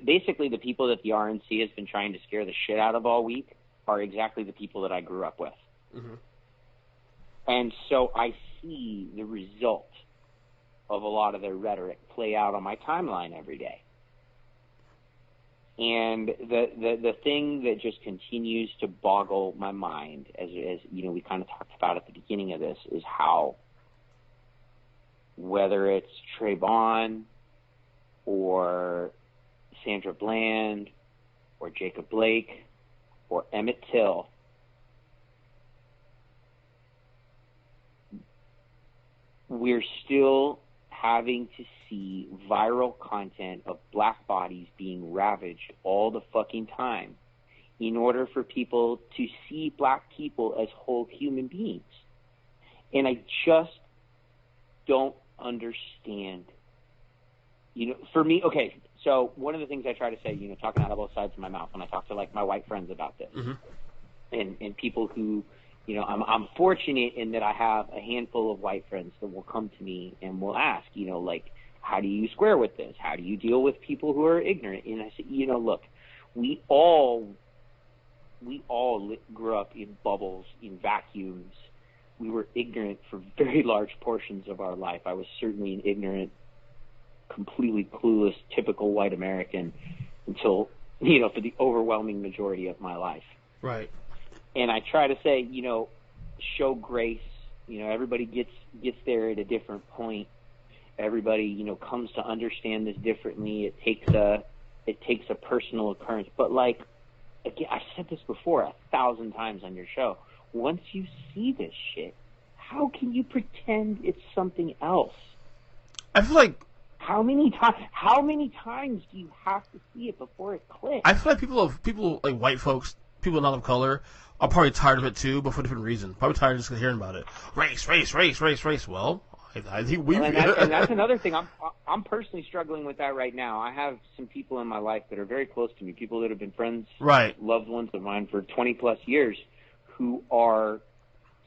basically the people that the RNC has been trying to scare the shit out of all week are exactly the people that I grew up with. Mm-hmm. And so I see the result of a lot of their rhetoric play out on my timeline every day. And the thing that just continues to boggle my mind, as we kind of talked about at the beginning of this, is how, whether it's Trayvon or Sandra Bland or Jacob Blake or Emmett Till, we're still having to see viral content of black bodies being ravaged all the fucking time in order for people to see black people as whole human beings. And I just don't understand. For me, okay, so one of the things I try to say, talking out of both sides of my mouth when I talk to, like, my white friends about this, and people who, I'm fortunate in that I have a handful of white friends that will come to me and will ask, like, how do you square with this? How do you deal with people who are ignorant? And I say, look, we all grew up in bubbles, in vacuums. We were ignorant for very large portions of our life. I was certainly an ignorant, completely clueless, typical white American until, for the overwhelming majority of my life. Right. And I try to say, show grace. Everybody gets there at a different point. Everybody, comes to understand this differently. It takes a personal occurrence. But, like, again, I've said this before 1,000 times on your show. Once you see this shit, how can you pretend it's something else? I feel like how many times do you have to see it before it clicks? I feel like people like white folks, people not of color, are probably tired of it too, but for a different reason. Probably tired of just hearing about it. Race. Well, I think we. And that's another thing. I'm personally struggling with that right now. I have some people in my life that are very close to me, people that have been friends, right, loved ones of mine for 20 plus years, who are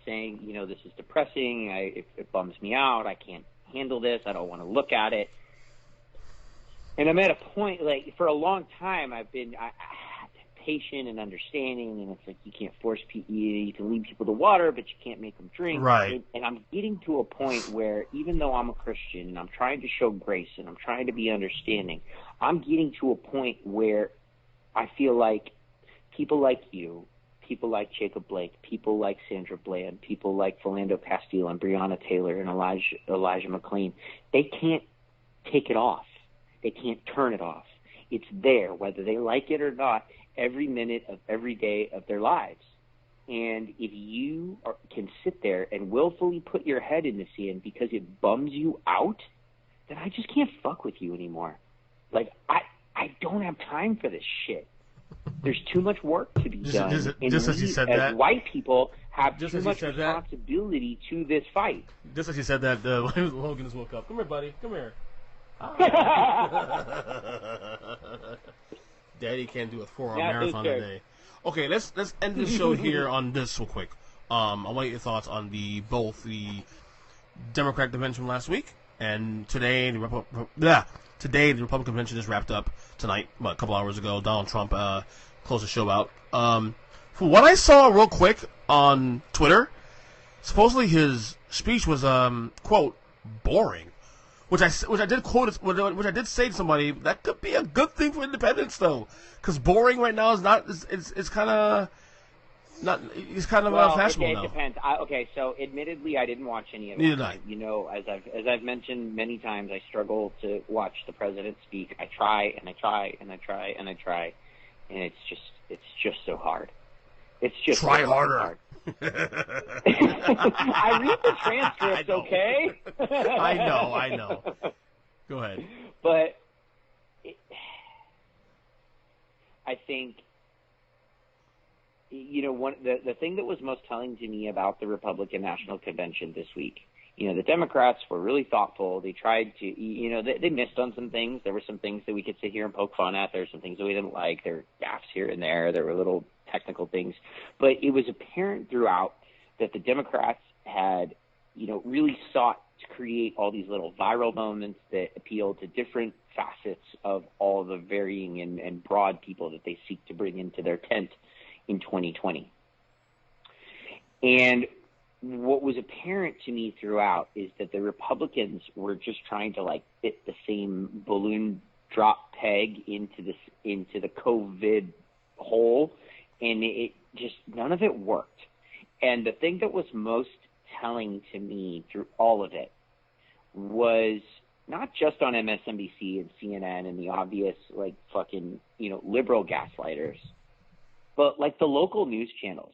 saying, this is depressing. It bums me out. I can't handle this. I don't want to look at it. And I'm at a point, like, for a long time, I've been patient and understanding, and it's like you can't force people. You can lead people to water, but you can't make them drink. Right. And I'm getting to a point where, even though I'm a Christian and I'm trying to show grace and I'm trying to be understanding, I'm getting to a point where I feel like people like you, people like Jacob Blake, people like Sandra Bland, people like Philando Castile and Breonna Taylor and Elijah McClain, they can't take it off. They can't turn it off. It's there, whether they like it or not, every minute of every day of their lives. And if you can sit there and willfully put your head in the sand because it bums you out, then I just can't fuck with you anymore. Like, I don't have time for this shit. There's too much work to be done. Just as you said that, as white people have too much responsibility to this fight. Just as you said that, Logan just woke up. Come here, buddy. Come here. Daddy can't do a 4-hour marathon today. Okay, let's end the show here on this real quick. I want your thoughts on both the Democratic convention last week and today. Today the Republican convention just wrapped up tonight. A couple hours ago, Donald Trump closed the show out. From what I saw real quick on Twitter, supposedly his speech was quote boring. Which I did quote, which I did say to somebody, that could be a good thing for independence, though, because boring right now is not. It's kind of not. It's kind of fashionable now. It depends. Okay, so admittedly, I didn't watch any of it. Neither did I. As I've mentioned many times, I struggle to watch the president speak. I try and I try and I try and I try, and it's just so hard. It's just try so harder. Hard. I read the transcripts, okay? I know. Go ahead. But I think, the thing that was most telling to me about the Republican National Convention this week, the Democrats were really thoughtful. They tried to, they missed on some things. There were some things that we could sit here and poke fun at. There were some things that we didn't like. There were gaffes here and there. There were little technical things. But it was apparent throughout that the Democrats had, really sought to create all these little viral moments that appeal to different facets of all the varying and broad people that they seek to bring into their tent in 2020. And what was apparent to me throughout is that the Republicans were just trying to fit the same balloon drop peg into the COVID hole, and it just, none of it worked. And the thing that was most telling to me through all of it was not just on MSNBC and CNN and the obvious liberal gaslighters, but the local news channels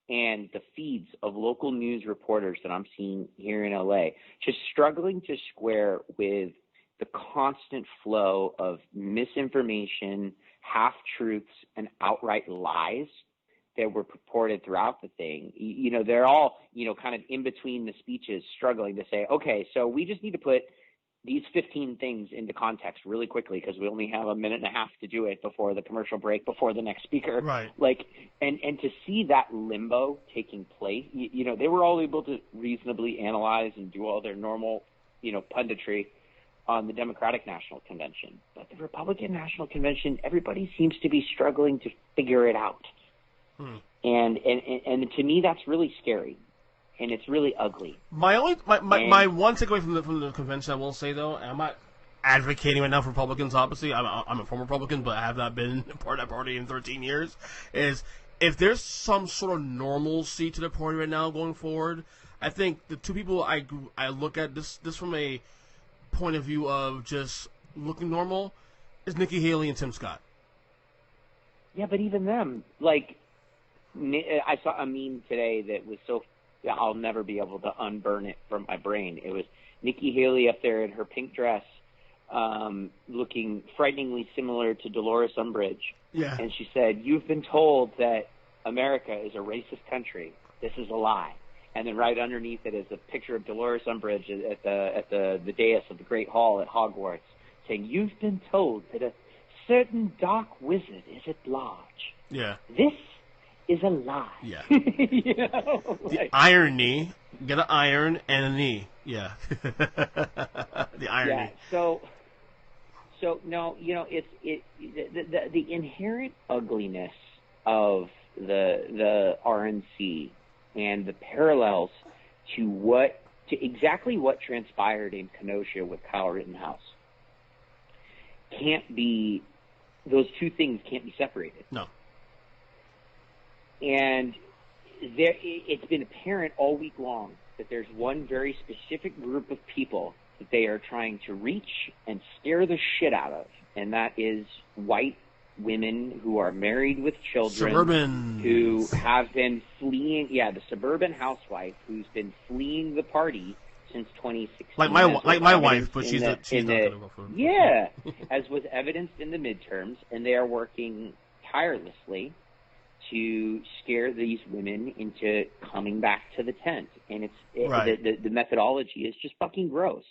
and the feeds of local news reporters that I'm seeing here in LA, just struggling to square with the constant flow of misinformation, half-truths, and outright lies that were purported throughout the thing, they're all, kind of in between the speeches struggling to say, okay, so we just need to put these 15 things into context really quickly because we only have a minute and a half to do it before the commercial break, before the next speaker. Right. Like, and to see that limbo taking place, they were all able to reasonably analyze and do all their normal, punditry on the Democratic National Convention. But the Republican National Convention, everybody seems to be struggling to figure it out. And to me, that's really scary. And it's really ugly. My one takeaway from the convention, I will say though, and I'm not advocating right now for Republicans. Obviously, I'm a former Republican, but I have not been part of that party in 13 years. Is if there's some sort of normalcy to the party right now going forward, I think the two people I look at this from a point of view of just looking normal is Nikki Haley and Tim Scott. Yeah, but even them, like, I saw a meme today that was so. I'll never be able to unburn it from my brain. It was Nikki Haley up there in her pink dress, looking frighteningly similar to Dolores Umbridge. Yeah. And she said, "You've been told that America is a racist country. This is a lie." And then right underneath it is a picture of Dolores Umbridge at the dais of the Great Hall at Hogwarts, saying, "You've been told that a certain dark wizard is at large. Yeah. This is a lie." Yeah. The irony. Get an iron and a knee. Yeah. The irony. Yeah. So no, it's the inherent ugliness of the RNC and the parallels to exactly what transpired in Kenosha with Kyle Rittenhouse those two things can't be separated. No. And it's been apparent all week long that there's one very specific group of people that they are trying to reach and scare the shit out of, and that is white women who are married with children, suburban, who have been fleeing. Yeah, the suburban housewife who's been fleeing the party since 2016. Like my wife, but she's not going to go for it. Yeah, as was evidenced in the midterms, and they are working tirelessly to scare these women into coming back to the tent. And the methodology is just fucking gross.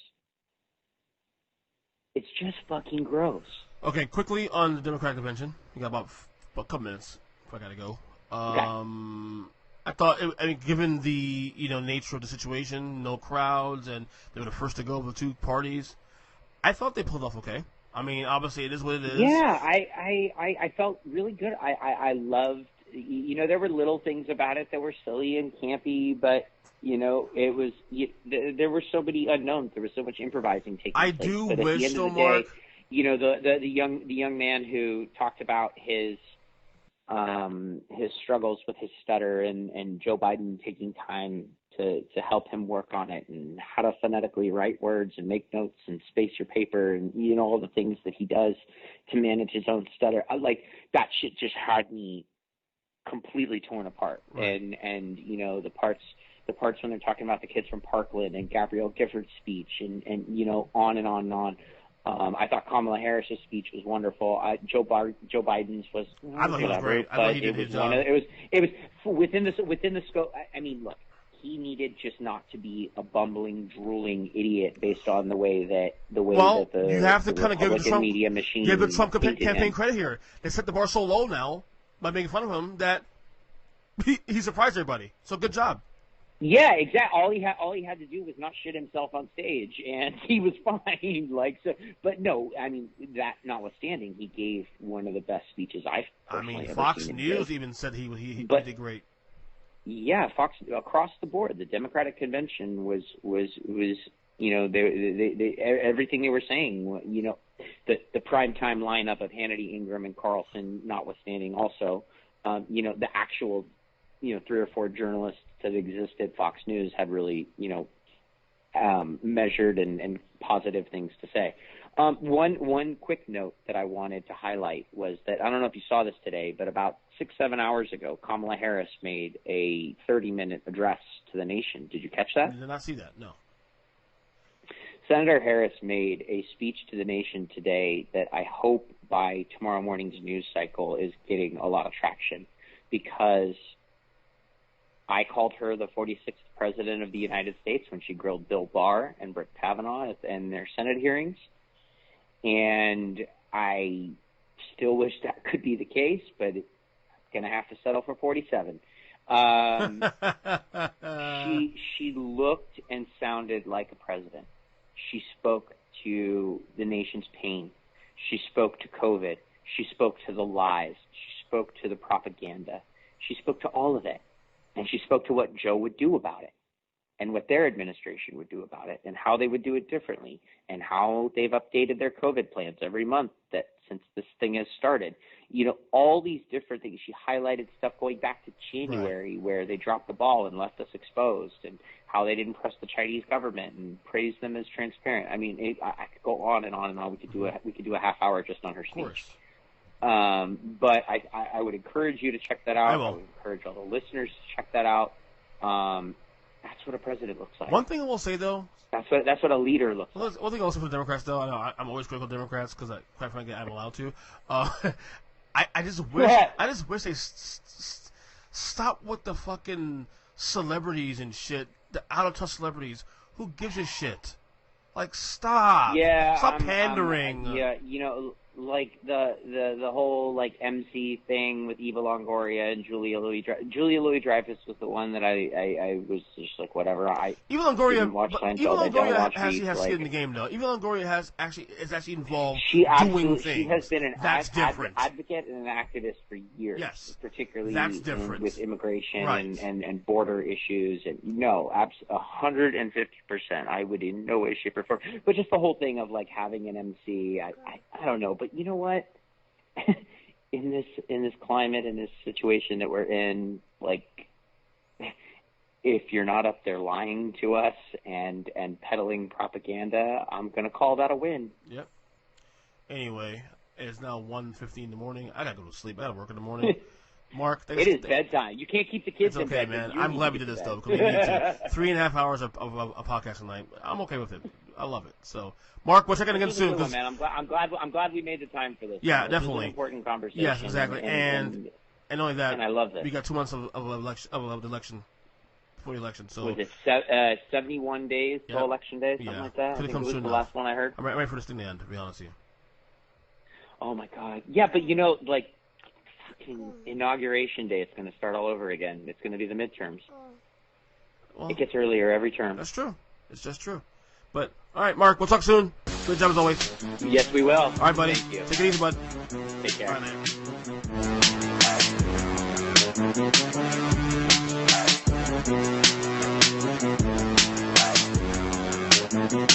It's just fucking gross. Okay, quickly on the Democratic convention. We got about a couple minutes before I gotta go. Okay. I thought, given the nature of the situation, no crowds, and they were the first to go of the two parties, I thought they pulled off okay. I mean, obviously it is what it is. Yeah, I felt really good. I loved, there were little things about it that were silly and campy, but it was there were so many unknowns. There was so much improvising taking place. I do but wish, at the end of the Mark. day, the young man who talked about his struggles with his stutter and Joe Biden taking time to help him work on it and how to phonetically write words and make notes and space your paper and all the things that he does to manage his own stutter. Like that shit just had me completely torn apart. Right. And the parts when they're talking about the kids from Parkland and Gabrielle Gifford's speech and on and on and on. I thought Kamala Harris's speech was wonderful. Joe Biden's was. I thought he was great. I thought he did his job. It was within the scope. I mean, look, he needed just not to be a bumbling, drooling idiot based on the way that you have to kind of give the Trump media machine. Give the Trump campaign credit here. They set the bar so low now by making fun of him that he surprised everybody. So good job. Yeah, exactly. All he had to do was not shit himself on stage, and he was fine. But no, I mean, that notwithstanding, he gave one of the best speeches I've personally ever Fox seen News even said he did great. Yeah, Fox across the board, the Democratic convention was everything they were saying. The primetime lineup of Hannity, Ingram, and Carlson, notwithstanding, also, the actual 3 or 4 journalists that exist at Fox News had really, measured and positive things to say. One quick note that I wanted to highlight was that, I don't know if you saw this today, but about 6-7 hours ago, Kamala Harris made a 30-minute address to the nation. Did you catch that? I did not see that, no. Senator Harris made a speech to the nation today that I hope by tomorrow morning's news cycle is getting a lot of traction. because I called her the 46th president of the United States when she grilled Bill Barr and Brett Kavanaugh in their Senate hearings. And I still wish that could be the case, but it's going to have to settle for 47. She looked and sounded like a president. She spoke to the nation's pain. She spoke to COVID. She spoke to the lies. She spoke to the propaganda. She spoke to all of it. And she spoke to what Joe would do about it, and what their administration would do about it, and how they would do it differently, and how they've updated their COVID plans every month that since this thing has started. You know, all these different things. She highlighted stuff going back to January where they dropped the ball and left us exposed, and how they didn't trust the Chinese government and praised them as transparent. I mean, I could go on and on and on. We could do a half hour just on her speech. But I would encourage you to check that out. I would encourage all the listeners to check that out. That's what a president looks like. One thing I will say, though, that's what a leader looks like. One thing also for the Democrats, though, I know I'm always critical of Democrats because, quite frankly, I'm allowed to. I just wish they stop with the fucking celebrities and shit, the out of touch celebrities. Who gives a shit? Like, stop. Yeah. Stop pandering. Yeah, you know, like the whole like MC thing with Eva Longoria and Julia Louis-Dreyfus was the one that I was just like, whatever. Eva Longoria actually has skin in the game, though. Eva Longoria is actually involved doing things. She has been an different. advocate and an activist for years. Yes, particularly with immigration and border issues. And no, 150%. I would in no way, shape, or form. But just the whole thing of like having an MC, I don't know. But you know what? in this climate, in this situation that we're in, like, if you're not up there lying to us and peddling propaganda, I'm gonna call that a win. Yep. Anyway, it's now 1:15 in the morning. I gotta go to sleep. I gotta work in the morning. Mark, it is bedtime. You can't keep the kids in bed. It's okay, man. I'm glad we did this, though, because we need to. 3.5 hours of a podcast a night. I'm okay with it. I love it. So, Mark, we'll check in again soon. Man, I'm glad we made the time for this. Yeah, definitely. This is an important conversation. Yes, exactly. And only that. And I love this. We got 2 months of election before the election. So was it 71 days till election day, something like that? I think it was the last one I heard. I'm ready for this thing to end, to be honest with you. Oh my God. Yeah, but you know, like, Inauguration Day, it's going to start all over again. It's going to be the midterms. Well, it gets earlier every term. That's true. It's just true. But, all right, Mark, we'll talk soon. Good job as always. Yes, we will. All right, buddy. Take it easy, bud. Take care. Bye, man.